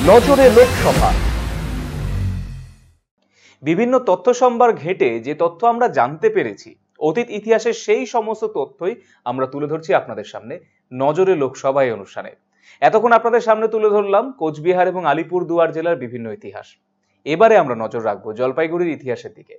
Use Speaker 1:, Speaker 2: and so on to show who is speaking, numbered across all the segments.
Speaker 1: নজরে লোকসভা। বিভিন্ন তথ্য সম্ভার ঘেঁটে যে তথ্য আমরা জানতে পেরেছি, অতীত ইতিহাসের সেই সমস্ত তথ্যই আমরা তুলে ধরছি আপনাদের সামনে নজরে লোকসভা এই অনুষ্ঠানে। এতক্ষণ আপনাদের সামনে তুলে ধরলাম কোচবিহার এবং আলিপুরদুয়ার জেলার বিভিন্ন ইতিহাস। এবারে আমরা নজর রাখবো জলপাইগুড়ির ইতিহাসের দিকে।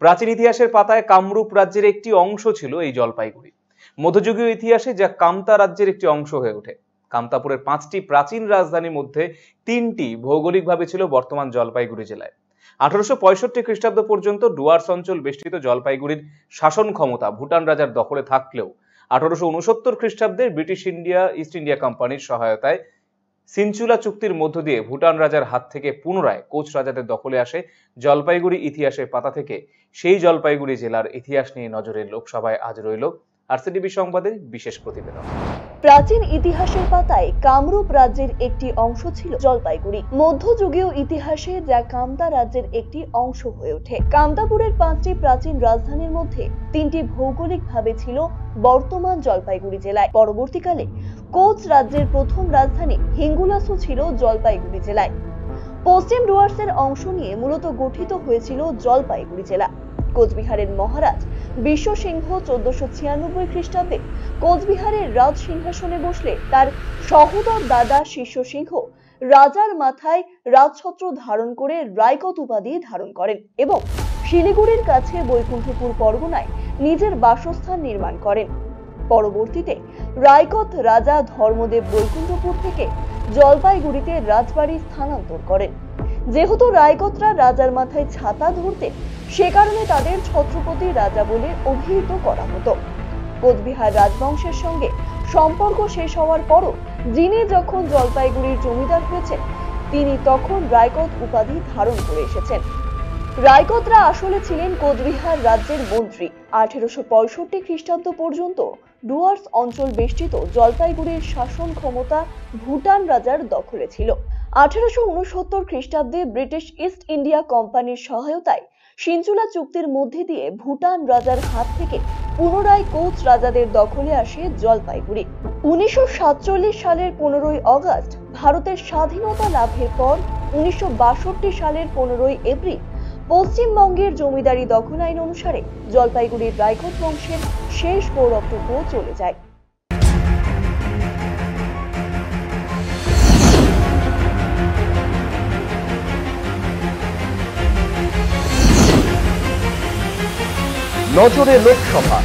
Speaker 1: প্রাচীন ইতিহাসের পাতায় কামরূপ রাজ্যের একটি অংশ ছিল এই জলপাইগুড়ি। মধ্যযুগীয় ইতিহাসে যা কামতা রাজ্যের একটি অংশ হয়ে ওঠে। কামতাপুরের 5টি প্রাচীন রাজধানীর মধ্যে 3টি ভৌগোলিকভাবে ছিল বর্তমান জলপাইগুড়ি জেলায়। 1865 খ্রিস্টাব্দ পর্যন্ত ডুয়ার্স অঞ্চল বেষ্টিত জলপাইগুড়ির শাসন ক্ষমতা ভুটান রাজার দখলে থাকলেও 1869 খ্রিস্টাব্দে ব্রিটিশ ইস্ট ইন্ডিয়া কোম্পানির সহায়তায় সিনচুলা চুক্তির মধ্য দিয়ে ভুটান রাজার হাত থেকে পুনরায় কোচ রাজাদের দখলে আসে জলপাইগুড়ি। ইতিহাসের পাতা থেকে সেই জলপাইগুড়ি জেলার ইতিহাস নিয়ে নজরের লোকসভায় আজ রইল আরসিটিভি সংবাদের বিশেষ প্রতিবেদন।
Speaker 2: প্রাচীন ইতিহাসের পাতায় কামরূপ রাজ্যের একটি অংশ ছিল জলপাইগুড়ি। মধ্যযুগীয় ইতিহাসে যা কামতা রাজ্যের একটি অংশ হয়ে ওঠে। কামতাপুরের 5টি প্রাচীন রাজধানীর মধ্যে 3টি ভৌগোলিকভাবে ছিল বর্তমান জলপাইগুড়ি জেলায়। পরবর্তীকালে কোচ রাজ্যের প্রথম রাজধানী হিঙ্গুলাসও ছিল জলপাইগুড়ি জেলায়। পশ্চিম ডুয়ার্সের অংশ নিয়ে মূলত গঠিত হয়েছিল জলপাইগুড়ি জেলা। কোচবিহারের মহারাজ বিশ্ব সিংহ 1496 খ্রিস্টাব্দে কোচবিহারের রাজ সিংহাসনে বসলে তার সহোদর দাদা শিষ্য সিংহ রাজার মাথায় রাজছত্র ধারণ করে রায়কত উপাধি ধারণ করেন এবং শিলিগুড়ির কাছে বৈকুণ্ঠপুর পরগনায় নিজের বাসস্থান নির্মাণ করেন। পরবর্তীতে রায়কত রাজা ধর্মদেব বৈকুণ্ঠপুর থেকে জলপাইগুড়িতে রাজবাড়ি স্থানান্তর করেন। যেহেতু রায়কতরা রাজার মাথায় ছাতা ধরতেন, সে কারণে তাদের ছত্রপতি রাজা বলে অভিহিত করা হতো। কোচবিহার রাজবংশের সঙ্গে সম্পর্ক শেষ হওয়ার পরও যিনি যখন জলপাইগুড়ির জমিদার হয়েছেন, তিনি তখন রায়কত উপাধি ধারণ করে এসেছেন। রায়কতরা আসলে ছিলেন কোচবিহার রাজ্যের মন্ত্রী। 1865 খ্রিস্টাব্দ পর্যন্ত ডুয়ার্স অঞ্চল বেষ্টিত জলপাইগুড়ির শাসন ক্ষমতা ভুটান রাজার দখলে ছিল। 1869 খ্রিস্টাব্দে ব্রিটিশ ইস্ট ইন্ডিয়া কোম্পানির সহায়তায় সিনচুলা চুক্তির মধ্যে দিয়ে ভুটান রাজার হাত থেকে পুনরায় কোচ রাজাদের দখলে আসে জলপাইগুড়ি। 1947 সালের 15ই আগস্ট ভারতের স্বাধীনতা লাভের পর 1962 সালের 15ই এপ্রিল পশ্চিমবঙ্গের জমিদারি দখল আইন অনুসারে জলপাইগুড়ির রায়কত বংশের শেষ গৌরবটুকু চলে যায়।
Speaker 1: নজরে লোকসভা।